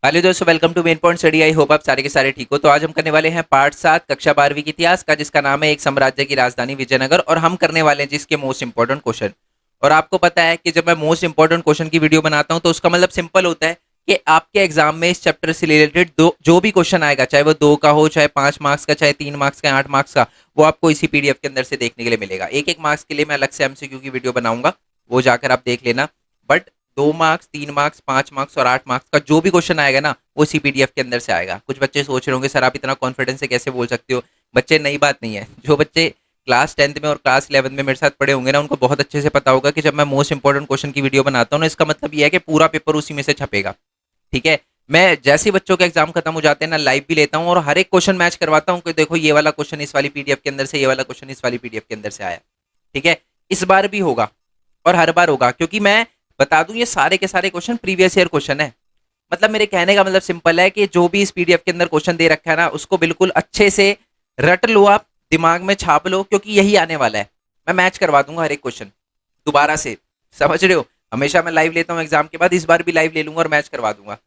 Hello दोस्तों, welcome to main point study. I hope आप सारे के सारे ठीक हो। तो आज हम करने वाले हैं पार्ट 7 कक्षा 12वीं की इतिहास का, जिसका नाम है एक साम्राज्य की राजधानी विजयनगर। और हम करने वाले हैं जिसके मोस्ट इंपॉर्टेंट क्वेश्चन। और आपको पता है कि जब मैं मोस्ट इंपॉर्टेंट क्वेश्चन की वीडियो बनाता हूं तो उसका मतलब सिंपल होता है कि आपके एग्जाम में इस चैप्टर से रिलेटेड दो जो भी क्वेश्चन आएगा, चाहे वो 2 का हो, चाहे 5 मार्क्स का, चाहे 3 मार्क्स का, 8 मार्क्स का, वो आपको इसी पीडीएफ के अंदर से देखने के लिए मिलेगा। एक एक मार्क्स के लिए मैं अलग से एमसीक्यू की वीडियो बनाऊंगा, वो जाकर आप देख लेना। बट 2 मार्क्स, 3 मार्क्स, 5 मार्क्स और 8 मार्क्स का जो भी क्वेश्चन आएगा ना, वो सी पीडीएफ के अंदर से आएगा। कुछ बच्चे सोच रहे होंगे सर आप इतना कॉन्फिडेंस से कैसे बोल सकते हो। बच्चे, नई बात नहीं है। जो बच्चे क्लास 10th में और क्लास 11th में मेरे साथ पढ़े होंगे ना, उनको बहुत अच्छे से पता होगा कि जब मैं मोस्ट इंपॉर्टेंट क्वेश्चन की वीडियो बनाता हूँ ना, इसका मतलब ये है कि पूरा पेपर उसी में से छपेगा। ठीक है। मैं जैसे ही बच्चों के एग्जाम खत्म हो जाते हैं ना, लाइव भी लेता हूँ और हर एक क्वेश्चन मैच करवाता हूँ कि देखो ये वाला क्वेश्चन इस वाली पीडीएफ के अंदर से, ये वाला क्वेश्चन इस वाली पीडीएफ के अंदर से आया। ठीक है। इस बार भी होगा और हर बार होगा, क्योंकि मैं बता दूं ये सारे के सारे क्वेश्चन प्रीवियस ईयर क्वेश्चन है। मतलब मेरे कहने का मतलब सिंपल है कि जो भी इस पीडीएफ के अंदर क्वेश्चन दे रखा है ना, उसको बिल्कुल अच्छे से रट लो, आप दिमाग में छाप लो, क्योंकि यही आने वाला है। मैं मैच करवा दूंगा हर एक क्वेश्चन दोबारा से। समझ रहे हो? हमेशा मैं लाइव लेता हूँ एग्जाम के बाद, इस बार भी लाइव ले लूंगा और मैच करवा दूंगा।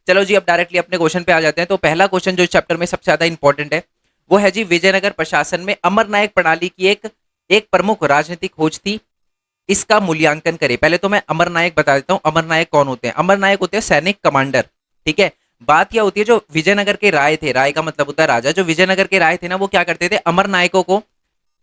चलो जी, अब डायरेक्टली अपने क्वेश्चन पे आ जाते हैं। तो पहला क्वेश्चन जो इस चैप्टर में सबसे ज्यादा इंपॉर्टेंट है, वो है जी, विजयनगर प्रशासन में अमर नायक प्रणाली की एक एक प्रमुख राजनीतिक खोज थी, इसका मूल्यांकन करें। पहले तो मैं अमर नायक बता देता हूं। अमर नायक कौन होते हैं? अमर नायक होते हैं सैनिक कमांडर। ठीक है। बात क्या होती है, जो विजयनगर के राय थे, राय का मतलब होता है राजा, जो विजयनगर के राय थे ना, वो क्या करते थे, अमर नायकों को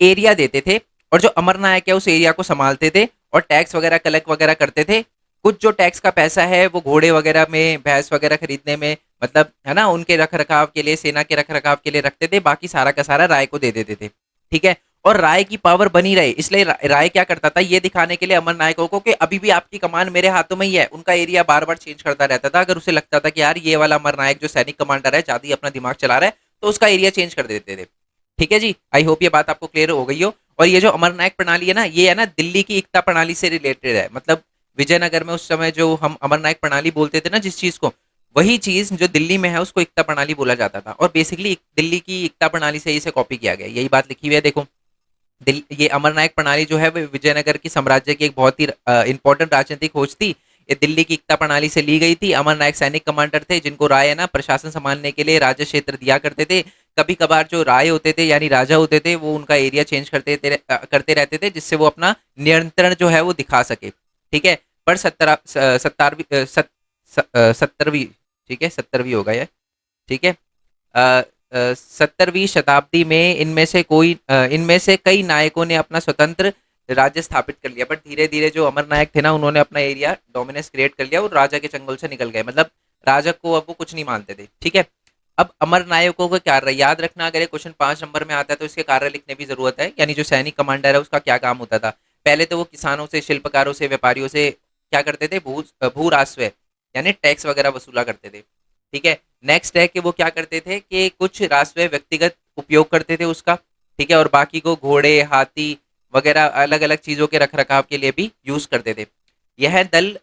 एरिया देते थे। और जो अमर नायक है उस एरिया को संभालते थे और टैक्स वगैरह कलेक्ट वगैरह करते थे। कुछ जो टैक्स का पैसा है वो घोड़े वगैरह में, भैंस वगैरह खरीदने में, मतलब है ना, उनके रख रखाव के लिए, सेना के रख रखाव के लिए रखते थे। बाकी सारा का सारा राय को दे देते थे। ठीक है। और राय की पावर बनी रहे, इसलिए राय क्या करता था, ये दिखाने के लिए अमर नायकों को कि अभी भी आपकी कमान मेरे हाथों में ही है। उनका एरिया बार बार चेंज करता रहता था। अगर उसे लगता था कि यार ये वाला अमर नायक जो सैनिक कमांडर है ज्यादा ही अपना दिमाग चला रहा है, तो उसका एरिया चेंज कर देते थे। ठीक है जी, आई होप ये बात आपको क्लियर हो गई हो। और ये जो अमर नायक प्रणाली है ना, ये है ना दिल्ली की एकता प्रणाली से रिलेटेड है। मतलब विजयनगर में उस समय जो हम अमर नायक प्रणाली बोलते थे ना जिस चीज को, वही चीज जो दिल्ली में है उसको एकता प्रणाली बोला जाता था। और बेसिकली दिल्ली की एकता प्रणाली से इसे कॉपी किया गया, यही बात लिखी हुई है, देखो। ये अमरनायक प्रणाली जो है वो विजयनगर की साम्राज्य की एक बहुत ही इंपॉर्टेंट राजनीतिक खोज थी। ये दिल्ली की एकता प्रणाली से ली गई थी। अमरनायक सैनिक कमांडर थे जिनको राय है ना प्रशासन संभालने के लिए राज्य क्षेत्र दिया करते थे। कभी कभार जो राय होते थे यानी राजा होते थे, वो उनका एरिया चेंज करते रहते थे, जिससे वो अपना नियंत्रण जो है वो दिखा सके। ठीक है। पर 70वीं, ठीक है, 70वीं होगा ये। ठीक है। 17वीं शताब्दी में इनमें से कई नायकों ने अपना स्वतंत्र राज्य स्थापित कर लिया। बट धीरे धीरे जो अमर नायक थे ना, उन्होंने अपना एरिया डोमिनेंस क्रिएट कर लिया और राजा के चंगुल से निकल गए। मतलब राजा को अब वो कुछ नहीं मानते थे। ठीक है। अब अमर नायकों का कार्य याद रखना, अगर ये क्वेश्चन 5 नंबर में आता है तो इसके कार्य लिखने की जरूरत है। यानी जो सैनिक कमांडर है उसका क्या काम होता था। पहले तो वो किसानों से, शिल्पकारों से, व्यापारियों से क्या करते थे, भू राजस्व यानी टैक्स वगैरह वसूला करते थे। ठीक है। नेक्स्ट है कि वो क्या करते थे कि कुछ राष्ट्रीय व्यक्तिगत उपयोग करते थे उसका। ठीक है। और बाकी को घोड़े, हाथी वगैरह अलग अलग चीजों के रख रखाव के लिए भी यूज करते थे। यह दल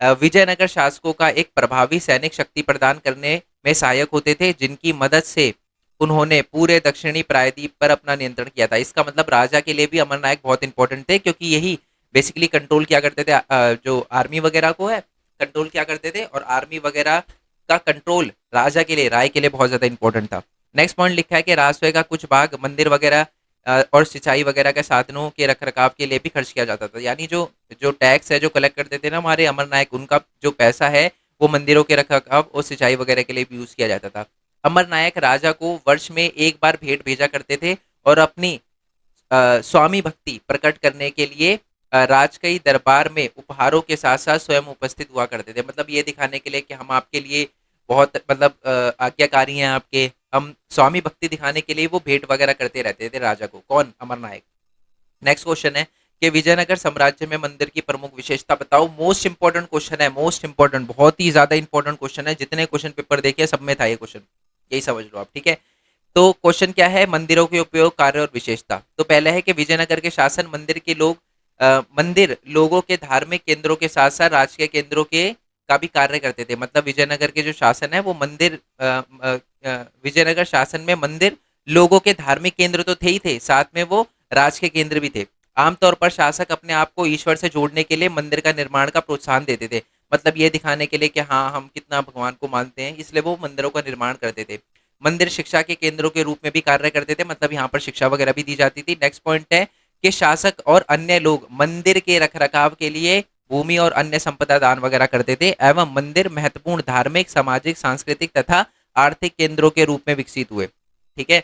विजयनगर शासकों का एक प्रभावी सैनिक शक्ति प्रदान करने में सहायक होते थे, जिनकी मदद से उन्होंने पूरे दक्षिणी प्रायद्वीप पर अपना नियंत्रण किया था। इसका मतलब राजा के लिए भी अमरनायक बहुत इंपॉर्टेंट थे, क्योंकि यही बेसिकली कंट्रोल किया करते थे, जो आर्मी वगैरह को है कंट्रोल किया करते थे। और आर्मी वगैरह का कंट्रोल राजा के लिए, राय के लिए बहुत ज्यादा इंपॉर्टेंट था। नेक्स्ट पॉइंट लिखा है कि राजस्व का कुछ भाग मंदिर वगैरह और सिंचाई वगैरह के साधनों के रख रखाव के लिए भी खर्च किया जाता था। यानी जो जो टैक्स है जो कलेक्ट करते थे ना हमारे अमर नायक, उनका जो पैसा है वो मंदिरों के रख रखाव और सिंचाई वगैरह के लिए भी यूज किया जाता था। अमर नायक राजा को वर्ष में एक बार भेंट भेजा करते थे और अपनी स्वामी भक्ति प्रकट करने के लिए राजकीय दरबार में उपहारों के साथ साथ स्वयं उपस्थित हुआ करते थे। मतलब ये दिखाने के लिए कि हम आपके लिए बहुत, मतलब आज्ञाकारी हैं आपके, हम स्वामी भक्ति दिखाने के लिए वो भेंट वगैरह करते रहते थे राजा को। कौन? अमर नायक। नेक्स्ट क्वेश्चन है कि विजयनगर साम्राज्य में मंदिर की प्रमुख विशेषता बताओ। मोस्ट इंपॉर्टेंट क्वेश्चन है, मोस्ट इंपॉर्टेंट, बहुत ही ज्यादा इंपॉर्टेंट क्वेश्चन है। जितने क्वेश्चन पेपर देखे सब में था ये क्वेश्चन, यही समझ लो आप। ठीक है। तो क्वेश्चन क्या है, मंदिरों के उपयोग, कार्य और विशेषता। तो पहला है कि विजयनगर के शासन मंदिर लोगों के धार्मिक केंद्रों के साथ साथ राजकीय केंद्रों के का भी कार्य करते थे। मतलब विजयनगर के जो शासन है वो विजयनगर शासन में मंदिर लोगों के धार्मिक केंद्र तो थे ही थे, साथ में वो राजकीय केंद्र भी थे। आमतौर पर शासक अपने आप को ईश्वर से जोड़ने के लिए मंदिर का निर्माण का प्रोत्साहन देते थे। मतलब ये दिखाने के लिए कि हाँ हम कितना भगवान को मानते हैं, इसलिए वो मंदिरों का निर्माण करते थे। मंदिर शिक्षा के केंद्रों के रूप में भी कार्य करते थे, मतलब यहाँ पर शिक्षा वगैरह भी दी जाती थी। नेक्स्ट पॉइंट है कि शासक और अन्य लोग मंदिर के रखरखाव के लिए भूमि और अन्य संपदा दान वगैरह करते थे, एवं मंदिर महत्वपूर्ण धार्मिक, सामाजिक, सांस्कृतिक तथा आर्थिक केंद्रों के रूप में विकसित हुए। ठीक है,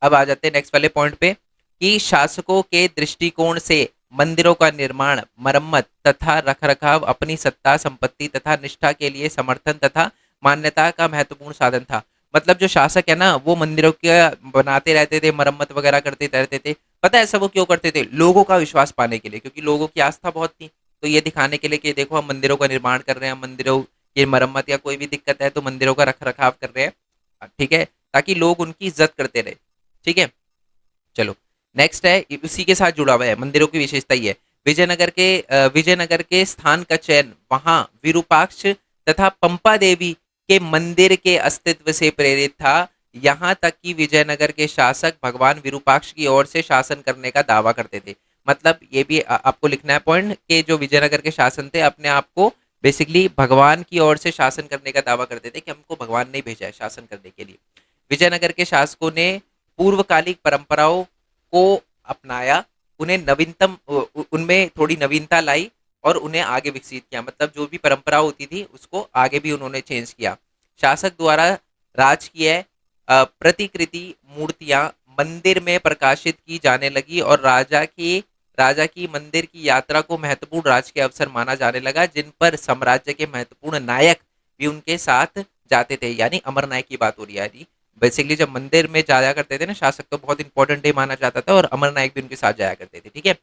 अब आ जाते हैं नेक्स्ट वाले पॉइंट पे कि शासकों के दृष्टिकोण से मंदिरों का निर्माण, मरम्मत तथा रखरखाव अपनी सत्ता, संपत्ति तथा निष्ठा के लिए समर्थन तथा मान्यता का महत्वपूर्ण साधन था। मतलब जो शासक है ना, वो मंदिरों के बनाते रहते थे, मरम्मत वगैरह करते रहते थे। पता है ऐसा वो क्यों करते थे? लोगों का विश्वास पाने के लिए, क्योंकि लोगों की आस्था बहुत थी। तो ये दिखाने के लिए कि देखो हम मंदिरों का निर्माण कर रहे हैं, मंदिरों की मरम्मत या कोई भी दिक्कत है तो मंदिरों का रख रखाव कर रहे हैं, ठीक है, ताकि लोग उनकी इज्जत करते रहे। ठीक है, चलो नेक्स्ट है, उसी के साथ जुड़ा हुआ है, मंदिरों की विशेषता ही है। विजयनगर के स्थान का चयन वहां विरूपाक्ष तथा पंपा देवी के मंदिर के अस्तित्व से प्रेरित था। यहाँ तक कि विजयनगर के शासक भगवान विरूपाक्ष की ओर से शासन करने का दावा करते थे। मतलब ये भी आपको लिखना है पॉइंट कि जो विजयनगर के शासन थे अपने आप को बेसिकली भगवान की ओर से शासन करने का दावा करते थे कि हमको भगवान ने भेजा है शासन करने के लिए। विजयनगर के शासकों ने पूर्वकालिक परंपराओं को अपनाया, उन्हें उनमें थोड़ी नवीनता लाई और उन्हें आगे विकसित किया। मतलब जो भी परंपरा होती थी उसको आगे भी उन्होंने चेंज किया। शासक द्वारा राजकीय प्रतिकृति मूर्तियां मंदिर में प्रकाशित की जाने लगी और राजा की मंदिर की यात्रा को महत्वपूर्ण राजकीय अवसर माना जाने लगा, जिन पर साम्राज्य के महत्वपूर्ण नायक भी उनके साथ जाते थे। यानी अमर नायक की बात हो रही है। यानी बेसिकली जब मंदिर में जाया करते थे ना शासक, तो बहुत इंपॉर्टेंट डे माना जाता था और अमर नायक भी उनके साथ जाया करते थे। ठीक है,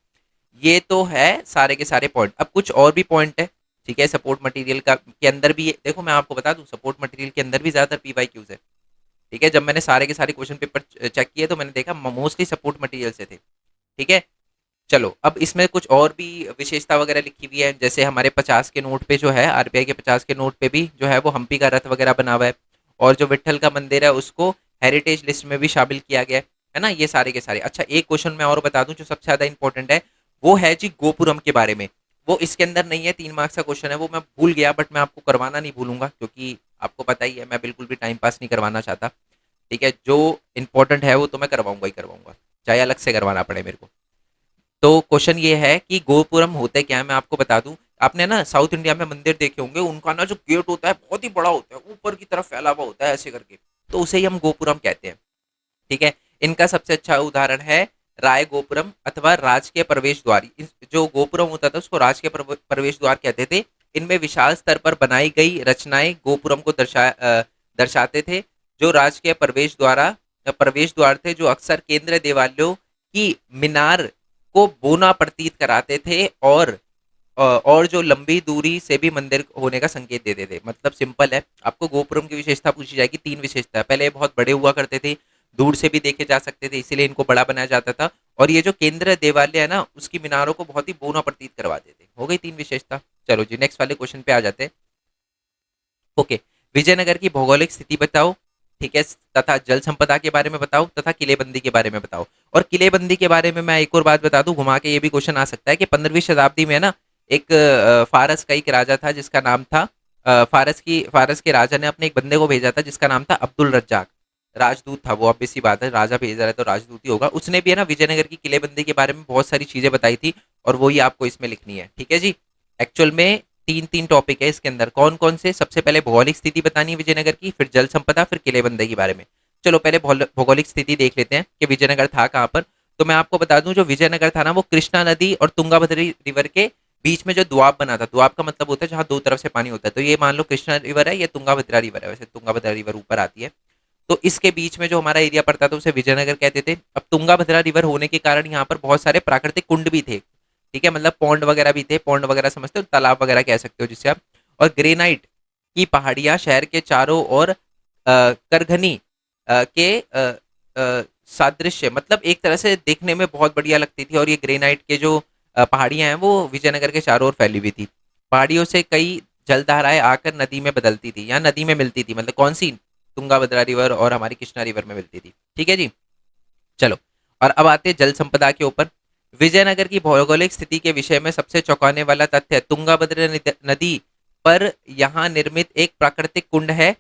ये तो है सारे के सारे पॉइंट। अब कुछ और भी पॉइंट है। ठीक है, सपोर्ट मटेरियल का के अंदर भी देखो, मैं आपको बता दूं सपोर्ट मटेरियल के अंदर भी ज्यादातर पीवाई क्यूज है। ठीक है, जब मैंने सारे के सारे क्वेश्चन पेपर चेक किए तो मैंने देखा मोस्टली सपोर्ट मटेरियल से थे। ठीक है, चलो अब इसमें कुछ और भी विशेषता वगैरह लिखी हुई है, जैसे हमारे 50 के नोट पे जो है, आरबीआई के 50 के नोट पे भी जो है वो हम्पी का रथ वगैरह बना हुआ है, और जो विट्ठल का मंदिर है उसको हेरिटेज लिस्ट में भी शामिल किया गया है ना, ये सारे के सारे। अच्छा, एक क्वेश्चन मैं और बता दूं जो सबसे ज्यादा इंपॉर्टेंट है, वो है जी गोपुरम के बारे में। वो इसके अंदर नहीं है, 3 मार्क्स का क्वेश्चन है, वो मैं भूल गया, बट मैं आपको करवाना नहीं भूलूंगा, क्योंकि आपको पता ही है मैं बिल्कुल भी टाइम पास नहीं करवाना चाहता। ठीक है, जो इंपॉर्टेंट है वो तो मैं करवाऊंगा ही करवाऊंगा, चाहे अलग से करवाना पड़े मेरे को। तो क्वेश्चन ये है कि गोपुरम होते क्या है, मैं आपको बता दूं। आपने ना साउथ इंडिया में मंदिर देखे होंगे, उनका ना जो गेट होता है बहुत ही बड़ा होता है, ऊपर की तरफ फैला हुआ होता है ऐसे करके, तो उसे ही हम गोपुरम कहते हैं। ठीक है, इनका सबसे अच्छा उदाहरण है राय गोपुरम अथवा राज के प्रवेश द्वार। जो गोपुरम होता था उसको राज के प्रवेश द्वार कहते थे। इनमें विशाल स्तर पर बनाई गई रचनाएं गोपुरम को दर्शाते थे। जो राज के प्रवेश द्वार थे, जो अक्सर केंद्र देवालयों की मीनार को बोना प्रतीत कराते थे, और जो लंबी दूरी से भी मंदिर होने का संकेत देते थे। मतलब सिंपल है, आपको गोपुरम की विशेषता पूछी जाएगी, 3 विशेषता है। पहले बहुत बड़े हुआ करते थे, दूर से भी देखे जा सकते थे, इसीलिए इनको बड़ा बनाया जाता था। और ये जो केंद्र देवालय है ना, उसकी मीनारों को बहुत ही बोना प्रतीत करवाते थे। हो गई 3 विशेषता। चलो जी नेक्स्ट वाले क्वेश्चन पे आ जाते हैं। ओके, विजयनगर की भौगोलिक स्थिति बताओ। ठीक है, तथा जल संपदा के बारे में बताओ, तथा किलेबंदी के बारे में बताओ। और किलेबंदी के बारे में मैं एक और बात बता दूं, घुमा के ये भी क्वेश्चन आ सकता है कि 15वीं शताब्दी में ना एक फारस का एक राजा था जिसका नाम था फारस के राजा ने अपने एक बंदे को भेजा था जिसका नाम था अब्दुल रज्जाक। राजदूत था वो, ऑब्वियस सी बात है, राजा भेज रहा है तो राजदूत ही होगा। उसने भी है ना विजयनगर की किलेबंदी के बारे में बहुत सारी चीजें बताई थी, और वही आपको इसमें लिखनी है। ठीक है जी, एक्चुअल में 3 3 टॉपिक है इसके अंदर। कौन कौन से? सबसे पहले भौगोलिक स्थिति बतानी है विजयनगर की, फिर जल संपदा, फिर किलेबंदी के बारे में। चलो पहले भौगोलिक स्थिति देख लेते हैं कि विजयनगर था कहाँ पर। तो मैं आपको बता दूं, जो विजयनगर था ना वो कृष्णा नदी और तुंगाभद्री रिवर के बीच में जो द्वाब बना था। द्वाब का मतलब होता है जहाँ दो तरफ से पानी होता है। तो ये मान लो कृष्णा रिवर है, ये तुंगाभद्रा रिवर है, वैसे तुंगाभद्रा रिवर ऊपर आती है। तो इसके बीच में जो हमारा एरिया पड़ता था उसे विजयनगर कहते थे। अब तुंगाभद्रा रिवर होने के कारण यहाँ पर बहुत सारे प्राकृतिक कुंड भी थे। ठीक है, मतलब पौंड वगैरह भी थे, पौंड वगैरह समझते हो, तालाब वगैरह कह सकते हो जिससे आप। और ग्रेनाइट की पहाड़ियां शहर के चारों ओर करघनी के सादृश्य, मतलब एक तरह से देखने में बहुत बढ़िया लगती थी। और ये ग्रेनाइट के जो पहाड़ियां हैं वो विजयनगर के चारों ओर फैली हुई थी। पहाड़ियों से कई जलधाराएं आकर नदी में बदलती थी, या नदी में मिलती थी, मतलब कौन सी? तुंगाभद्रा रिवर और हमारी कृष्णा रिवर में मिलती थी। ठीक है जी, चलो। और अब आते हैं जल संपदा के ऊपर। विजयनगर की भौगोलिक स्थिति के विषय में सबसे चौंकाने वाला तथ्य, तुंगाभद्रा नदी पर यहाँ निर्मित एक प्राकृतिक कुंड है।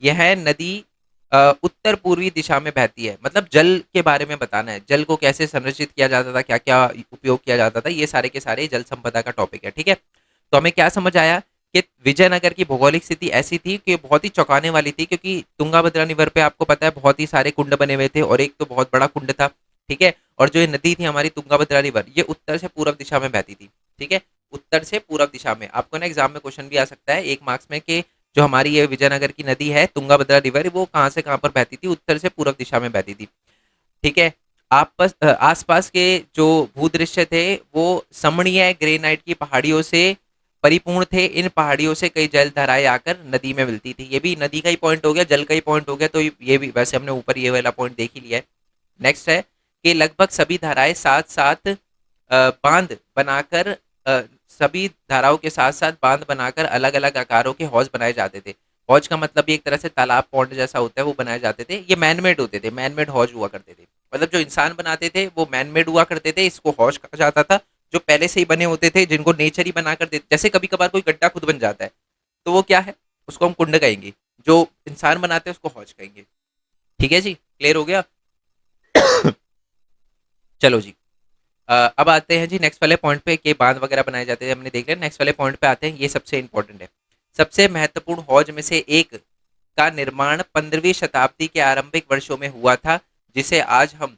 यह नदी उत्तर पूर्वी दिशा में बहती है। मतलब जल के बारे में बताना है, जल को कैसे संरक्षित किया जाता था, क्या क्या उपयोग किया जाता था, ये सारे के सारे जल संपदा का टॉपिक है। ठीक है, तो हमें क्या समझ आया कि विजयनगर की भौगोलिक स्थिति ऐसी थी कि बहुत ही चौंकाने वाली थी, क्योंकि तुंगाभद्रा रिवर पे आपको पता है बहुत ही सारे कुंड बने हुए थे और एक तो बहुत बड़ा कुंड था। ठीक है, और जो ये नदी थी हमारी तुंगाभद्रा रिवर, ये उत्तर से पूर्व दिशा में बहती थी। ठीक है, उत्तर से पूर्व दिशा में। आपको ना एग्जाम में क्वेश्चन भी आ सकता है 1 मार्क्स में कि जो हमारी ये विजयनगर की नदी है तुंगाभद्रा रिवर, वो कहाँ से कहाँ पर बहती थी, उत्तर से पूर्व दिशा में बहती थी। ठीक है, आसपास के जो भूदृश्य थे वो समणीय ग्रेनाइट की पहाड़ियों से परिपूर्ण थे। इन पहाड़ियों से कई जल धाराएं आकर नदी में मिलती थी। ये भी नदी का ही पॉइंट हो गया, जल का ही पॉइंट हो गया, तो ये भी वैसे हमने ऊपर ये वाला पॉइंट देख ही लिया है। नेक्स्ट है कि लगभग सभी धाराएं साथ साथ बांध बनाकर सभी धाराओं के साथ साथ बांध बनाकर अलग अलग आकारों के हौज बनाए जाते थे। हौज का मतलब भी एक तरह से तालाब पॉन्ड जैसा होता है, वो बनाए जाते थे। ये मैनमेड होते थे, मैनमेड हौज हुआ करते थे। मतलब जो इंसान बनाते थे वो मैनमेड हुआ करते थे, इसको हौज कहा जाता था। जो पहले से ही बने होते थे, जिनको नेचर ही बना कर देते, जैसे कभी कभार कोई गड्ढा खुद बन जाता है तो वो क्या है, उसको हम कुंड कहेंगे। जो इंसान बनाते हैं उसको हौज कहेंगे। ठीक है जी, क्लियर हो गया। चलो जी, अब आते हैं जी नेक्स्ट वाले पॉइंट पे कि बांध वगैरह बनाए जाते हैं, हमने देख लिया। नेक्स्ट वाले पॉइंट पे आते हैं, ये सबसे इंपॉर्टेंट है। सबसे महत्वपूर्ण हौज में से एक का निर्माण 15वीं शताब्दी के आरंभिक वर्षों में हुआ था, जिसे आज हम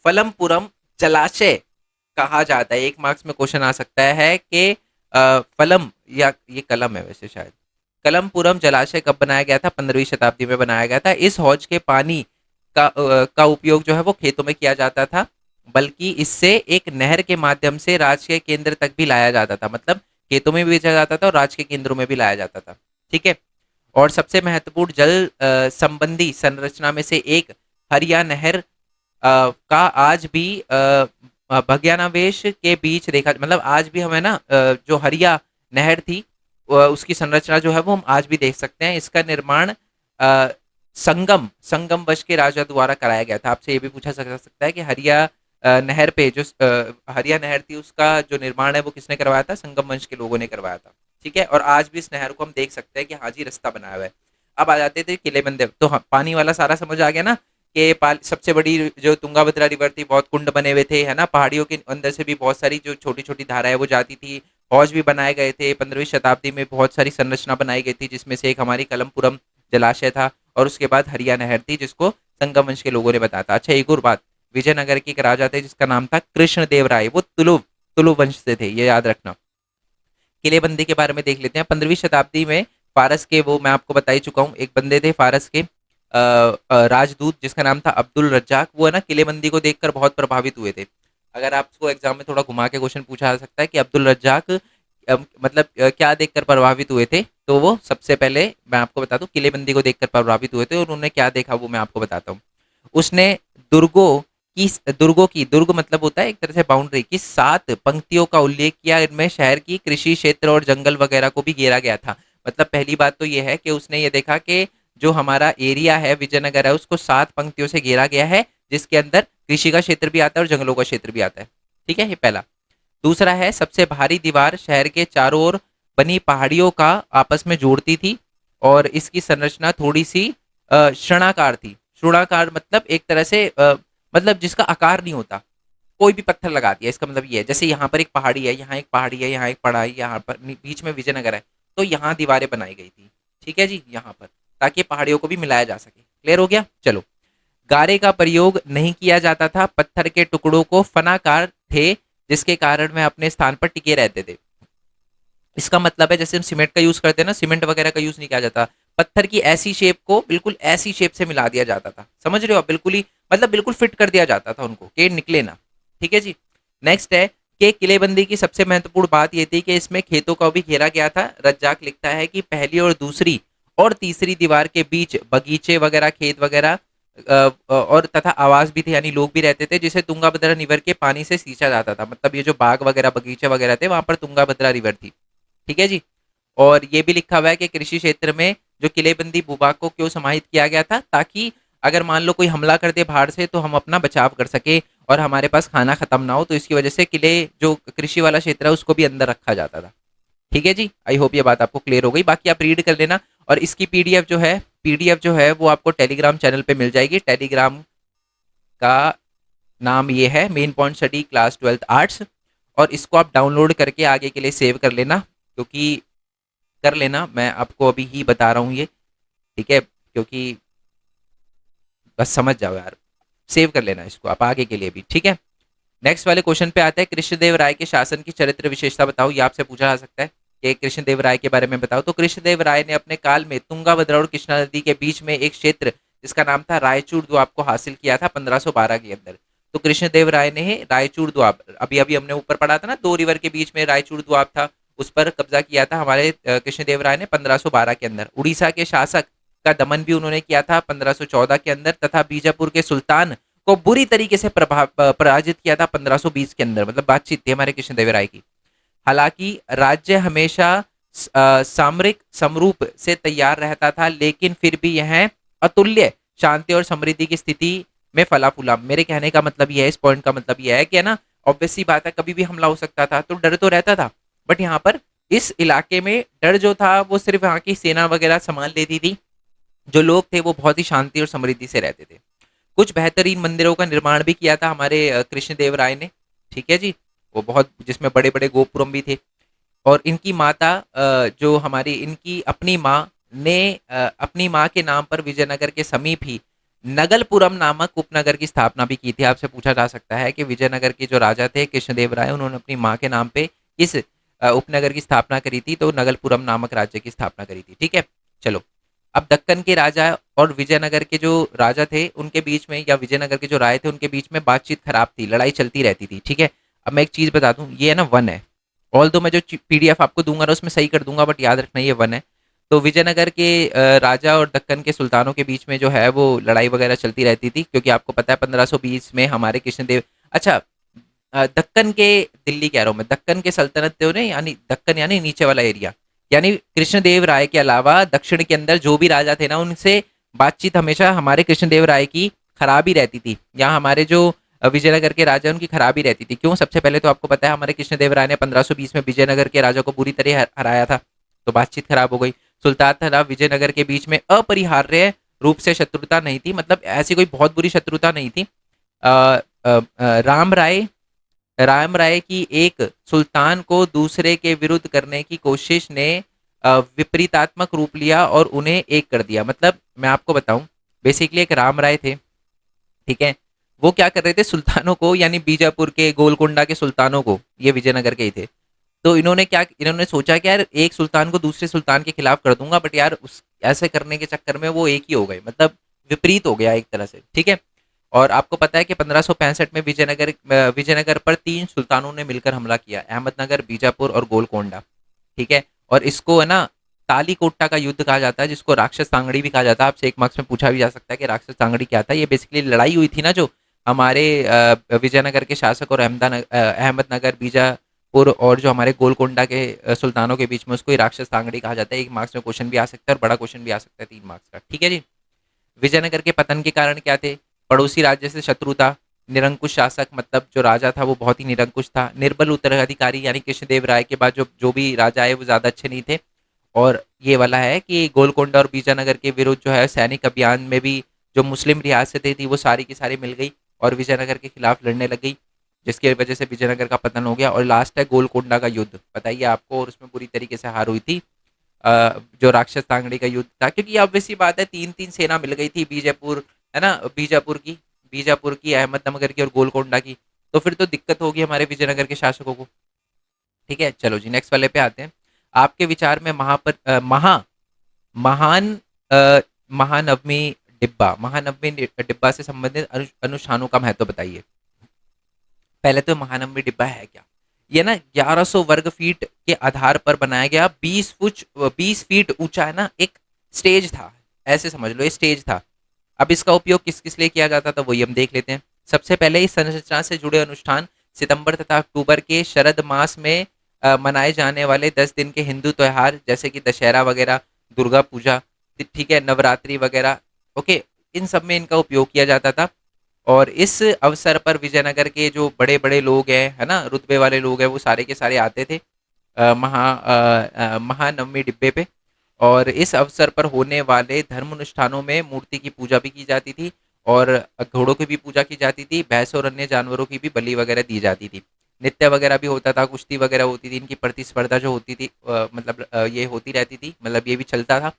फलमपुरम जलाशय कहा जाता है। 1 मार्क्स में क्वेश्चन आ सकता है कि फलम, या ये कलम है वैसे शायद, कलमपुरम जलाशय कब बनाया गया था? 15वीं शताब्दी में बनाया गया था। इस हौज के पानी का उपयोग जो है वो खेतों में किया जाता था, बल्कि इससे एक नहर के माध्यम से राज्य के केंद्र तक भी लाया जाता था। मतलब खेतों में भी बेचा जाता था और राज्य के केंद्रों में भी लाया जाता था। ठीक है, और सबसे महत्वपूर्ण जल संबंधी संरचना में से एक हरिया नहर का आज भी भग्यानावेश के बीच देखा, मतलब आज भी हमें ना जो हरिया नहर थी उसकी संरचना जो है वो हम आज भी देख सकते हैं। इसका निर्माण अ, संगम वश के राजा द्वारा कराया गया था। आपसे ये भी पूछा जा सकता है कि हरिया नहर पे जो हरिया नहर थी उसका जो निर्माण है वो किसने करवाया था? संगम वंश के लोगों ने करवाया था। ठीक है, और आज भी इस नहर को हम देख सकते हैं कि हाँ जी रास्ता बनाया हुआ है। अब आ जाते थे किले बंदे, तो हाँ, पानी वाला सारा समझ आ गया ना कि सबसे बड़ी जो तुंगाभद्रा रिवर थी, बहुत कुंड बने हुए थे, है ना, पहाड़ियों के अंदर से भी बहुत सारी जो छोटी छोटी धाराएं वो जाती थी। हौज भी बनाए गए थे। 15वीं शताब्दी में बहुत सारी संरचना बनाई गई थी, जिसमें से एक हमारी कलमपुरम जलाशय था और उसके बाद हरिया नहर थी जिसको संगम वंश के लोगों ने बताया था। अच्छा, एक और बात, विजयनगर के एक राजा थे जिसका नाम था कृष्णदेव राय, वो तुलु वंश से थे, ये याद रखना। किलेबंदी के बारे में देख लेते हैं। 15वीं शताब्दी में फारस के, वो मैं आपको बता ही चुका हूँ, एक बंदे थे फारस के राजदूत जिसका नाम था अब्दुल रज्जाक। वो है ना किलेबंदी को देखकर बहुत प्रभावित हुए थे। अगर आपको एग्जाम में थोड़ा घुमा के क्वेश्चन पूछा जा सकता है कि अब्दुल रज्जाक मतलब क्या देखकर प्रभावित हुए थे, तो वो सबसे पहले मैं आपको बता दूं किलेबंदी को देखकर प्रभावित हुए थे। और उन्होंने क्या देखा वो मैं आपको बताता हूँ। उसने दुर्गों दुर्ग मतलब होता है एक तरह से बाउंड्री की 7 पंक्तियों का उल्लेख किया। इनमें शहर की कृषि क्षेत्र और जंगल वगैरह को भी घेरा गया था। मतलब पहली बात तो ये है कि उसने ये देखा कि जो हमारा एरिया है विजयनगर है उसको 7 पंक्तियों से घेरा गया है, जिसके अंदर कृषि का क्षेत्र भी आता है और जंगलों का क्षेत्र भी आता है। ठीक है, ये पहला। दूसरा है, सबसे भारी दीवार शहर के चारों ओर बनी पहाड़ियों का आपस में जोड़ती थी और इसकी संरचना थोड़ी सी शृणाकार थी। शृणाकार मतलब एक तरह से मतलब जिसका आकार नहीं होता, कोई भी पत्थर लगा दिया, इसका मतलब ये है जैसे यहाँ पर एक पहाड़ी है, यहाँ एक पहाड़ी है, यहाँ एक पहाड़ी, यहाँ पर बीच में विजयनगर है, तो यहाँ दीवारें बनाई गई थी। ठीक है जी, यहाँ पर, ताकि पहाड़ियों को भी मिलाया जा सके। क्लियर हो गया? चलो, गारे का प्रयोग नहीं किया जाता था। पत्थर के टुकड़ों को फनाकार थे, जिसके कारण वह अपने स्थान पर टिके रहते थे। इसका मतलब है जैसे हम सीमेंट का यूज करते हैं ना, सीमेंट वगैरह का यूज नहीं किया जाता। पत्थर की ऐसी शेप को बिल्कुल ऐसी शेप से मिला दिया जाता था। समझ रहे हो आप? बिल्कुल ही मतलब बिल्कुल फिट कर दिया जाता था उनको कि निकले ना। ठीक है जी। नेक्स्ट है कि किलेबंदी की सबसे महत्वपूर्ण बात यह थी कि इसमें खेतों का भी घेरा गया था। रज्जाक लिखता है कि पहली और दूसरी और तीसरी दीवार के बीच बगीचे वगैरह, खेत वगैरह और तथा आवास भी थे, यानी लोग भी रहते थे, जिसे तुंगाभद्रा रिवर के पानी से सींचा जाता था। मतलब ये जो बाग वगैरह बगीचे वगैरह थे वहां पर तुंगाभद्रा रिवर थी। ठीक है जी। और ये भी लिखा हुआ है कि कृषि क्षेत्र में जो किलेबंदी भूभाग को क्यों समाहित किया गया था, ताकि अगर मान लो कोई हमला कर दे बाहर से तो हम अपना बचाव कर सके और हमारे पास खाना खत्म ना हो। तो इसकी वजह से किले, जो कृषि वाला क्षेत्र है, उसको भी अंदर रखा जाता था। ठीक है जी, आई होप ये बात आपको क्लियर हो गई। बाकी आप रीड कर लेना, और इसकी पीडीएफ जो है वो आपको टेलीग्राम चैनल पे मिल जाएगी। टेलीग्राम का नाम ये है main point study class 12th arts, और इसको आप डाउनलोड करके आगे के लिए सेव कर लेना, क्योंकि कर लेना, मैं आपको अभी ही बता रहा हूँ ये, ठीक है, क्योंकि बस समझ जाओ यार, सेव कर लेना इसको आप आगे के लिए भी, ठीक है। नेक्स्ट वाले क्वेश्चन पे आते हैं, कृष्णदेव राय के शासन की चरित्र विशेषता बताओ। ये आपसे पूछा जा सकता है कि कृष्णदेव राय के बारे में बताओ। तो कृष्णदेव राय ने अपने काल में तुंगाभद्रा और कृष्णा नदी के बीच में एक क्षेत्र जिसका नाम था रायचूर द्वीप को हासिल किया था 1512 के अंदर। तो कृष्णदेव राय ने रायचूर द्वीप, अभी अभी हमने ऊपर पढ़ा था ना, दो रिवर के बीच में रायचूर द्वीप था, उस पर कब्जा किया था हमारे कृष्णदेव राय ने 1512 के अंदर। उड़ीसा के शासक का दमन भी उन्होंने किया था 1514 के अंदर, तथा बीजापुर के सुल्तान को बुरी तरीके से पराजित किया था 1520 के अंदर। मतलब बातचीत थी हमारे कृष्णदेव राय की। हालांकि राज्य हमेशा सामरिक समरूप से तैयार रहता था, लेकिन फिर भी यह अतुल्य शांति और समृद्धि की स्थिति में फला फूला। मेरे कहने का मतलब यह है, इस पॉइंट का मतलब यह है कि है ना, ऑब्वियस सी बात है, कभी भी हमला हो सकता था, तो डर तो रहता था, बट यहाँ पर इस इलाके में डर जो था वो सिर्फ यहाँ की सेना वगैरह संभाल लेती थी, जो लोग थे वो बहुत ही शांति और समृद्धि से रहते थे। कुछ बेहतरीन मंदिरों का निर्माण भी किया था हमारे कृष्णदेव राय ने, ठीक है जी, वो बहुत, जिसमें बड़े बड़े गोपुरम भी थे। और इनकी माता जो हमारी इनकी अपनी माँ ने अपनी माँ के नाम पर विजयनगर के समीप ही नगलपुरम नामक उपनगर की स्थापना भी की थी। आपसे पूछा जा सकता है कि विजयनगर के जो राजा थे कृष्णदेव राय, उन्होंने अपनी माँ के नाम पे इस उपनगर की स्थापना करी थी, तो नगलपुरम नामक राज्य की स्थापना करी थी, ठीक है। चलो, अब दक्कन के राजा और विजयनगर के जो राजा थे उनके बीच में, या विजयनगर के जो राय थे उनके बीच में बातचीत खराब थी, लड़ाई चलती रहती थी, ठीक है। अब मैं एक चीज बता दूं, ये है ना वन है, ऑल दो मैं जो पीडीएफ आपको दूंगा ना उसमें सही कर दूंगा, बट याद रखना ये वन है। तो विजयनगर के राजा और दक्कन के सुल्तानों के बीच में जो है वो लड़ाई वगैरह चलती रहती थी, क्योंकि आपको पता है 1520 में हमारे कृष्णदेव, अच्छा, दक्कन के, दिल्ली कह रहा हूँ मैं, दक्कन के सल्तनत थे उन्हें, यानी दक्कन यानी नीचे वाला एरिया, यानी कृष्णदेव राय के अलावा दक्षिण के अंदर जो भी राजा थे ना, उनसे बातचीत हमेशा हमारे कृष्णदेव राय की खराब ही रहती थी। यहाँ हमारे जो विजयनगर के राजा उनकी खराबी रहती थी। क्यों? सबसे पहले तो आपको पता है हमारे कृष्णदेव राय ने 1520 में विजयनगर के राजा को बुरी तरह हराया था, तो बातचीत खराब हो गई। सुल्तान तथा विजयनगर के बीच में अपरिहार्य रूप से शत्रुता नहीं थी, मतलब ऐसी कोई बहुत बुरी शत्रुता नहीं थी। राम राय की एक सुल्तान को दूसरे के विरुद्ध करने की कोशिश ने विपरीतात्मक रूप लिया और उन्हें एक कर दिया। मतलब मैं आपको बताऊं, बेसिकली एक राम राय थे, ठीक है, वो क्या कर रहे थे, सुल्तानों को, यानी बीजापुर के गोलकोंडा के सुल्तानों को, ये विजयनगर के ही थे, तो इन्होंने सोचा कि यार एक सुल्तान को दूसरे सुल्तान के खिलाफ कर दूंगा, बट यार उस ऐसे करने के चक्कर में वो एक ही हो गए, मतलब विपरीत हो गया एक तरह से, ठीक है। और आपको पता है कि 1565 में विजयनगर पर तीन सुल्तानों ने मिलकर हमला किया, अहमदनगर, बीजापुर और गोलकोंडा, ठीक है। और इसको है ना तालीकोट्टा का युद्ध कहा जाता है, जिसको राक्षस तांगड़ी भी कहा जाता है। आपसे एक मार्क्स में पूछा भी जा सकता है कि राक्षस तांगड़ी क्या था। ये बेसिकली लड़ाई हुई थी ना जो हमारे विजयनगर के शासक और अहमदनगर, बीजापुर और जो हमारे गोलकोंडा के सुल्तानों के बीच में, उसको ही राक्षस तांगड़ी कहा जाता है। एक मार्क्स में क्वेश्चन भी आ सकता है और बड़ा क्वेश्चन भी आ सकता है 3 मार्क्स का, ठीक है जी। विजयनगर के पतन के कारण क्या थे? पड़ोसी राज्य से शत्रुता, निरंकुश शासक, मतलब जो राजा था वो बहुत ही निरंकुश था, निर्बल उत्तराधिकारी, यानी कृष्णदेव राय के बाद जो जो भी राजा आए वो ज्यादा अच्छे नहीं थे। और ये वाला है कि गोलकोंडा और बीजानगर के विरुद्ध जो है सैनिक अभियान में भी जो मुस्लिम रियासतें थी वो सारी की सारी मिल गई और विजयनगर के खिलाफ लड़ने लग गई, जिसकी वजह से विजयनगर का पतन हो गया। और लास्ट है गोलकोंडा का युद्ध, बताइए आपको, और उसमें बुरी तरीके से हार हुई थी, जो राक्षस तांगड़ी का युद्ध था, क्योंकि अब वैसी बात है, तीन तीन सेना मिल गई थी, बीजापुर है ना, बीजापुर की, अहमदनगर की और गोलकोंडा की, तो फिर तो दिक्कत होगी हमारे विजयनगर के शासकों को, ठीक है। चलो जी, नेक्स्ट वाले पे आते हैं। आपके विचार में महान अ, महानवमी डिब्बा से संबंधित अनुष्ठानों का महत्व बताइए। पहले तो महानवमी डिब्बा है क्या? ये ना 1100 वर्ग फीट के आधार पर बनाया गया 20 फीट ऊंचा है ना एक स्टेज था, ऐसे समझ लो ये स्टेज था। अब इसका उपयोग किस किस लिए किया जाता था वही हम देख लेते हैं। सबसे पहले इस संरचना से जुड़े अनुष्ठान सितंबर तथा अक्टूबर के शरद मास में मनाए जाने वाले 10 दिन के हिंदू त्योहार, जैसे कि दशहरा वगैरह, दुर्गा पूजा, ठीक है, नवरात्रि वगैरह, ओके, इन सब में इनका उपयोग किया जाता था। और इस अवसर पर विजयनगर के जो बड़े बड़े लोग हैं, है ना, रुतबे वाले लोग हैं, वो सारे के सारे आते थे महानवमी डिब्बे पे। और इस अवसर पर होने वाले धर्म अनुष्ठानों में मूर्ति की पूजा भी की जाती थी और घोड़ों की भी पूजा की जाती थी, भैंस और अन्य जानवरों की भी बलि वगैरह दी जाती थी। नृत्य वगैरह भी होता था, कुश्ती वगैरह होती थी, इनकी प्रतिस्पर्धा जो होती थी मतलब ये होती रहती थी, मतलब ये भी चलता था।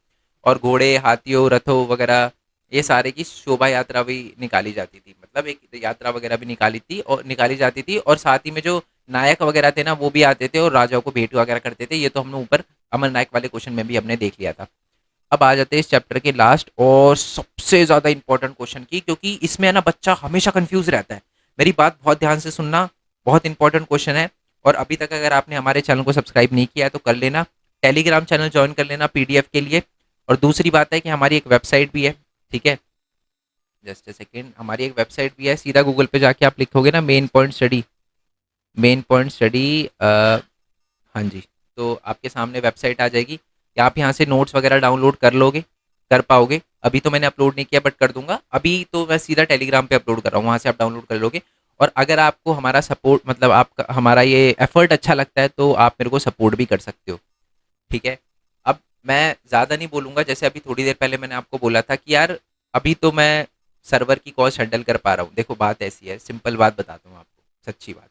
और घोड़े, हाथियों, रथों वगैरह ये सारे की शोभा यात्रा भी निकाली जाती थी, मतलब एक यात्रा वगैरह भी निकाली जाती थी। और साथ ही में जो नायक वगैरह थे ना वो भी आते थे और राजाओं को भेंट वगैरह करते थे। ये तो हमने ऊपर अमर नायक वाले क्वेश्चन में भी हमने देख लिया था। अब आ जाते हैं इस चैप्टर के लास्ट और सबसे ज्यादा इंपॉर्टेंट क्वेश्चन की, क्योंकि इसमें है ना बच्चा हमेशा कंफ्यूज रहता है। मेरी बात बहुत ध्यान से सुनना, बहुत इंपॉर्टेंट क्वेश्चन है। और अभी तक अगर आपने हमारे चैनल को सब्सक्राइब नहीं किया है तो कर लेना, टेलीग्राम चैनल ज्वाइन कर लेना पीडीएफ के लिए। और दूसरी बात है कि हमारी एक वेबसाइट भी है, ठीक है, जस्ट ए सेकेंड, हमारी एक वेबसाइट भी है। सीधा गूगल पे जाके आप लिखोगे ना main point study, main point study, हाँ जी, तो आपके सामने वेबसाइट आ जाएगी। या आप यहाँ से नोट्स वगैरह डाउनलोड कर लोगे, कर पाओगे। अभी तो मैंने अपलोड नहीं किया बट कर दूंगा। अभी तो मैं सीधा टेलीग्राम पे अपलोड कर रहा हूँ, वहाँ से आप डाउनलोड कर लोगे। और अगर आपको हमारा सपोर्ट, मतलब आपका हमारा ये एफर्ट अच्छा लगता है तो आप मेरे को सपोर्ट भी कर सकते हो, ठीक है। अब मैं ज़्यादा नहीं बोलूँगा, जैसे अभी थोड़ी देर पहले मैंने आपको बोला था कि यार अभी तो मैं सर्वर की कॉस्ट हैंडल कर पा रहा हूँ। देखो बात ऐसी है, सिंपल बात बताता हूँ आपको, सच्ची बात।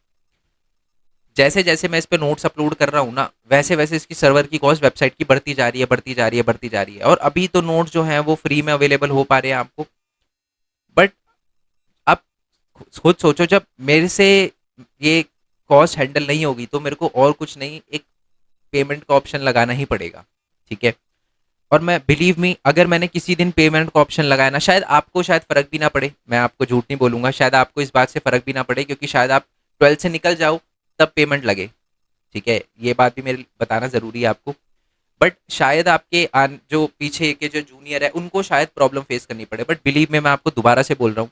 जैसे जैसे मैं इस पे नोट्स अपलोड कर रहा हूँ ना, वैसे वैसे इसकी सर्वर की कॉस्ट वेबसाइट की बढ़ती जा रही है, बढ़ती जा रही है, बढ़ती जा रही है। और अभी तो नोट्स जो हैं वो फ्री में अवेलेबल हो पा रहे हैं आपको। बट आप खुद सोचो, जब मेरे से ये कॉस्ट हैंडल नहीं होगी तो मेरे को और कुछ नहीं, एक पेमेंट का ऑप्शन लगाना ही पड़ेगा, ठीक है। और मैं बिलीव मी, अगर मैंने किसी दिन पेमेंट का ऑप्शन लगाया ना, शायद आपको शायद फर्क भी ना पड़े, मैं आपको झूठ नहीं बोलूंगा, शायद आपको इस बात से फर्क भी ना पड़े, क्योंकि शायद आप 12 से निकल जाओ तब पेमेंट लगे, ठीक है। ये बात भी मेरे बताना ज़रूरी है आपको। बट शायद आपके जो पीछे के जो जूनियर है उनको शायद प्रॉब्लम फेस करनी पड़े, बट बिलीव में मैं आपको दोबारा से बोल रहा हूँ,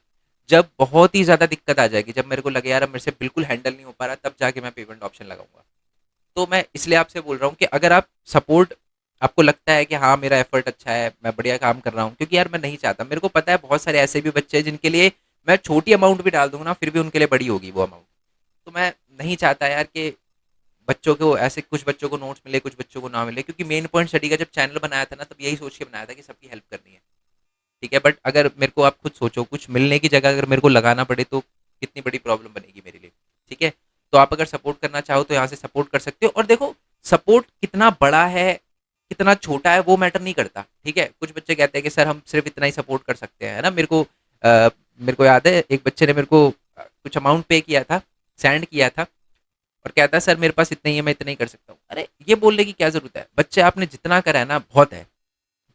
जब बहुत ही ज़्यादा दिक्कत आ जाएगी, जब मेरे को लगे यार अब मेरे से बिल्कुल हैंडल नहीं हो पा रहा, तब जाके मैं पेमेंट ऑप्शन लगाऊंगा। तो मैं इसलिए आपसे बोल रहा हूँ कि अगर आप सपोर्ट, आपको लगता है कि हाँ मेरा एफर्ट अच्छा है, मैं बढ़िया काम कर रहा हूँ, क्योंकि यार मैं नहीं चाहता, मेरे को पता है बहुत सारे ऐसे भी बच्चे हैं जिनके लिए मैं छोटी अमाउंट भी डाल दूंगा ना फिर भी उनके लिए बड़ी होगी वो अमाउंट। तो मैं नहीं चाहता यार कि बच्चों को ऐसे, कुछ बच्चों को नोट्स मिले, कुछ बच्चों को ना मिले, क्योंकि मेन पॉइंट स्टडी का जब चैनल बनाया था ना तब यही सोच के बनाया था कि सबकी हेल्प करनी है, ठीक है। बट अगर मेरे को, आप खुद सोचो, कुछ मिलने की जगह अगर मेरे को लगाना पड़े तो कितनी बड़ी प्रॉब्लम बनेगी मेरे लिए, ठीक है। तो आप अगर सपोर्ट करना चाहो तो यहाँ से सपोर्ट कर सकते हो। और देखो, सपोर्ट कितना बड़ा है कितना छोटा है वो मैटर नहीं करता, ठीक है। कुछ बच्चे कहते हैं कि सर हम सिर्फ इतना ही सपोर्ट कर सकते हैं, है ना। मेरे को याद है एक बच्चे ने मेरे को कुछ अमाउंट पे किया था, सेंड किया था, और कहता है सर मेरे पास इतना ही है, मैं इतना ही कर सकता हूँ। अरे ये बोलने की क्या जरूरत है, बच्चे आपने जितना करा है ना बहुत है,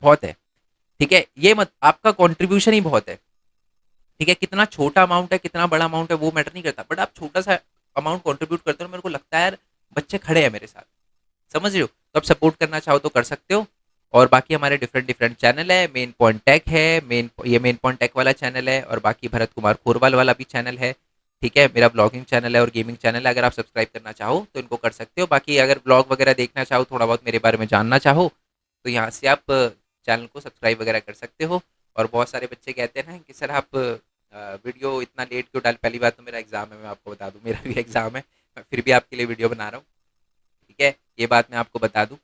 बहुत है, ठीक है। ये मत, आपका कॉन्ट्रीब्यूशन ही बहुत है, ठीक है। कितना छोटा अमाउंट है कितना बड़ा अमाउंट है वो मैटर नहीं करता, बट आप छोटा सा अमाउंट कंट्रीब्यूट करते हो, मेरे को लगता है यार बच्चे खड़े हैं मेरे साथ, समझ रहे हो। तो आप सपोर्ट करना चाहो तो कर सकते हो। और बाकी हमारे डिफरेंट डिफरेंट चैनल है, मेन पॉइंट टेक है, मेन पॉइंट टेक वाला चैनल है, और बाकी भरत कुमार खोरवाल वाला भी चैनल है, ठीक है। मेरा ब्लॉगिंग चैनल है और गेमिंग चैनल है, अगर आप सब्सक्राइब करना चाहो तो इनको कर सकते हो। बाकी अगर ब्लॉग वगैरह देखना चाहो, थोड़ा बहुत मेरे बारे में जानना चाहो, तो यहाँ से आप चैनल को सब्सक्राइब वगैरह कर सकते हो। और बहुत सारे बच्चे कहते हैं ना कि सर आप वीडियो इतना लेट क्यों डाल, पहली बात तो मेरा एग्जाम है, मैं आपको बता दूं मेरा भी एग्जाम है, मैं फिर भी आपके लिए वीडियो बना रहा हूँ, ठीक है। ये बात मैं आपको बता दूं।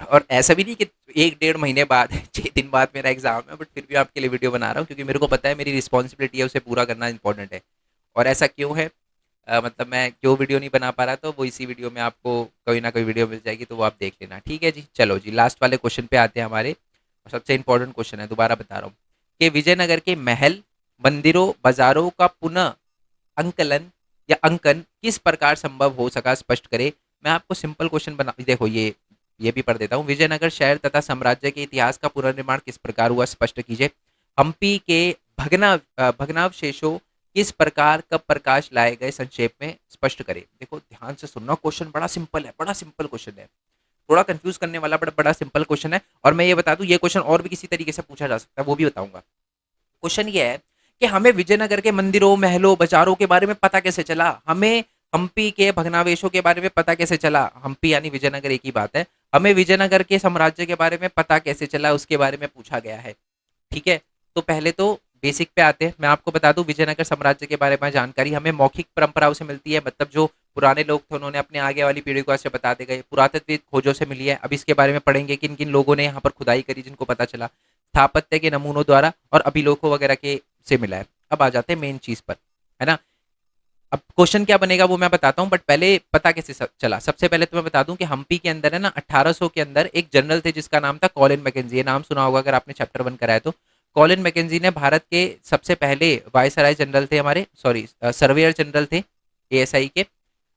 और ऐसा भी नहीं कि 1 डेढ़ महीने बाद 6 दिन बाद मेरा एग्जाम है, बट फिर भी आपके लिए वीडियो बना रहा हूँ, क्योंकि मेरे को पता है मेरी रिस्पॉन्सिबिलिटी है, उसे पूरा करना इंपॉर्टेंट है। और ऐसा क्यों है, मतलब मैं क्यों वीडियो नहीं बना पा रहा, तो वो इसी वीडियो में आपको कोई ना कोई वीडियो मिल जाएगी, तो वो आप देख लेना, ठीक है जी। चलो जी, लास्ट वाले क्वेश्चन पे आते हैं हमारे, और सबसे इंपॉर्टेंट क्वेश्चन है, दोबारा बता रहा हूँ कि विजयनगर के महल, मंदिरों, बाजारों का पुनः अंकलन या अंकन किस प्रकार संभव हो सका, स्पष्ट करे। मैं आपको सिंपल क्वेश्चन बना, देखो ये भी पढ़ देता हूँ। विजयनगर शहर तथा साम्राज्य के इतिहास का पुनर्निर्माण किस प्रकार हुआ, स्पष्ट कीजिए। हम्पी के भग्नावशेषों किस प्रकार कब प्रकाश लाए गए, संक्षेप में स्पष्ट करें। देखो ध्यान से सुनना, क्वेश्चन बड़ा सिंपल है, बड़ा सिंपल क्वेश्चन है, थोड़ा कंफ्यूज करने वाला बड़ा बड़ा सिंपल क्वेश्चन है। और मैं ये बता दूं ये क्वेश्चन और भी किसी तरीके से पूछा जा सकता है, वो भी बताऊंगा। क्वेश्चन ये है कि हमें विजयनगर के मंदिरों, महलों, बाजारों के बारे में पता कैसे चला, हमें हम्पी के भग्नावशेषों के बारे में पता कैसे चला, हम्पी यानी विजयनगर एक ही बात है, हमें विजयनगर के साम्राज्य के बारे में पता कैसे चला, उसके बारे में पूछा गया है, ठीक है। तो पहले तो बेसिक पे आते हैं। मैं आपको बता दूं विजयनगर साम्राज्य के बारे में जानकारी हमें मौखिक परंपराओं से मिलती है, मतलब जो पुराने लोग थे, उन्होंने अपने आगे वाली पीढ़ी को ऐसे बताते गए, पुरातत्व खोजों से मिली है। अब इसके बारे में पढ़ेंगे किन किन लोगों ने यहाँ पर खुदाई करी जिनको पता चला, स्थापत्य के नमूनों द्वारा और अभिलेखों वगैरह के से मिला है। अब आ जाते हैं मेन चीज पर, है ना। अब क्वेश्चन क्या बनेगा वो मैं बताता हूँ, बट पहले पता कैसे चला। सबसे पहले तो मैं बता दूं कि हम्पी के अंदर है ना 1800 के अंदर एक जनरल थे जिसका नाम था कॉलिन मैकेंजी। ये नाम सुना होगा अगर आपने चैप्टर 1 कराया तो। कॉलिन मैकेंजी ने भारत के सबसे पहले वायसराय जनरल थे, हमारे सॉरी सर्वेयर जनरल थे एएसआई के,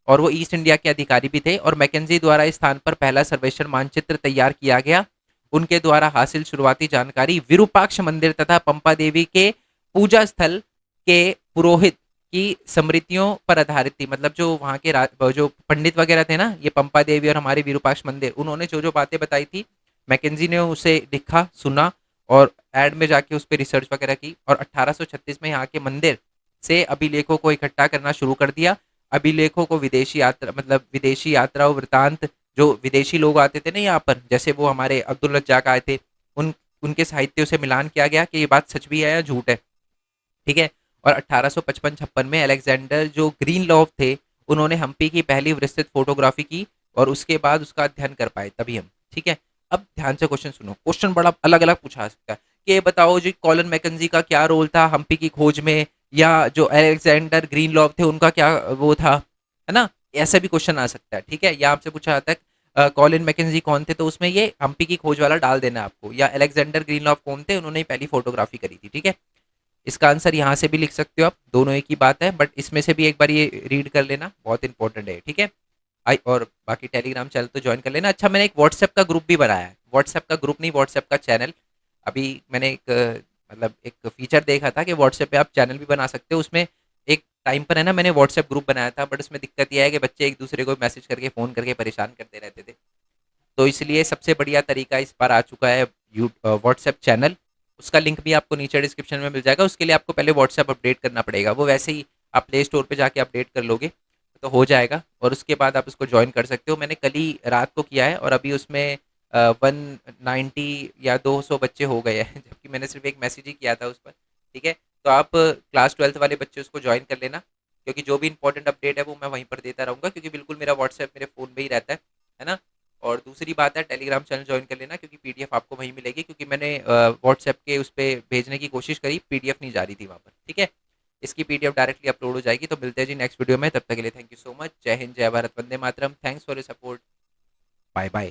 और वो ईस्ट इंडिया के अधिकारी भी थे। और मैकेंजी द्वारा इस स्थान पर पहला सर्वेक्षण मानचित्र तैयार किया गया। उनके द्वारा हासिल शुरुआती जानकारी विरूपाक्ष मंदिर तथा पंपा देवी के पूजा स्थल के पुरोहित की स्मृतियों पर आधारित थी। मतलब जो वहाँ के जो पंडित वगैरह थे ना, ये पंपा देवी और हमारे विरूपाक्ष मंदिर, उन्होंने जो जो बातें बताई थी, मैकेंजी ने उसे लिखा, सुना और एड में जाके उस पर रिसर्च वगैरह की। और 1836 में यहाँ के मंदिर से अभिलेखों को इकट्ठा करना शुरू कर दिया। अभिलेखों को विदेशी यात्रा, मतलब विदेशी यात्रा वृतांत, जो विदेशी लोग आते थे ना यहाँ पर, जैसे वो हमारे अब्दुल रज्जाक आए थे, उन उनके साहित्यों से मिलान किया गया कि ये बात सच भी है या झूठ है, ठीक है। और 1855-56 में अलेक्जेंडर जो ग्रीन लॉव थे, उन्होंने हम्पी की पहली विस्तृत फोटोग्राफी की और उसके बाद उसका अध्ययन कर पाए तभी हम, ठीक है। अब ध्यान से क्वेश्चन सुनो, क्वेश्चन बड़ा अलग अलग पूछा सकता है कि ये बताओ जी कॉलन मैकेंजी का क्या रोल था हम्पी की खोज में, या जो अलेक्जेंडर ग्रीन लॉव थे उनका क्या वो था, है ना। ऐसा भी क्वेश्चन आ सकता है, ठीक है। या आपसे पूछा जाता है कॉलिन मैकेंजी कौन थे, तो उसमें ये हम्पी की खोज वाला डाल देना है आपको, या अलेक्जेंडर ग्रीनलॉव कौन थे, उन्होंने पहली फोटोग्राफी करी थी, ठीक है। इसका आंसर यहाँ से भी लिख सकते हो आप, दोनों एक ही बात है, बट इसमें से भी एक बार ये रीड कर लेना, बहुत इंपॉर्टेंट है, ठीक है। आई और बाकी टेलीग्राम चैनल तो ज्वाइन कर लेना। अच्छा, मैंने एक व्हाट्सएप का ग्रुप भी बनाया है, व्हाट्सएप का ग्रुप नहीं, व्हाट्सएप का चैनल। अभी मैंने एक मतलब एक फीचर देखा था कि व्हाट्सएप पे आप चैनल भी बना सकते हो। उसमें एक टाइम पर है ना मैंने व्हाट्सएप ग्रुप बनाया था, बट उसमें दिक्कत यह है कि बच्चे एक दूसरे को मैसेज करके फ़ोन करके परेशान करते रहते थे। तो इसलिए सबसे बढ़िया तरीका इस बार आ चुका है व्हाट्सएप चैनल। उसका लिंक भी आपको नीचे डिस्क्रिप्शन में मिल जाएगा। उसके लिए आपको पहले व्हाट्सएप अपडेट करना पड़ेगा, वो वैसे ही आप प्ले स्टोर पे जाके अपडेट कर लोगे तो हो जाएगा, और उसके बाद आप उसको ज्वाइन कर सकते हो। मैंने कल ही रात को किया है और अभी उसमें 190 या 200 बच्चे हो गए हैं जबकि मैंने सिर्फ एक मैसेज ही किया था उस पर, ठीक है। तो आप क्लास 12th वाले बच्चे उसको ज्वाइन कर लेना, क्योंकि जो भी इंपॉर्टेंट अपडेट है वो मैं वहीं पर देता रहूँगा, क्योंकि बिल्कुल मेरा व्हाट्सएप मेरे फ़ोन में ही रहता है ना। और दूसरी बात है, टेलीग्राम चैनल ज्वाइन कर लेना, क्योंकि पीडीएफ आपको वहीं मिलेगी, क्योंकि मैंने व्हाट्सएप के उस पर भेजने की कोशिश करी, पीडीएफ नहीं जा रही थी वहाँ पर, ठीक है। इसकी पीडीएफ डायरेक्टली अपलोड हो जाएगी। तो मिलते हैं जी नेक्स्ट वीडियो में, तब तक के लिए थैंक यू सो मच। जय हिंद, जय भारत, वंदे मातरम। Thanks for your support. Bye bye.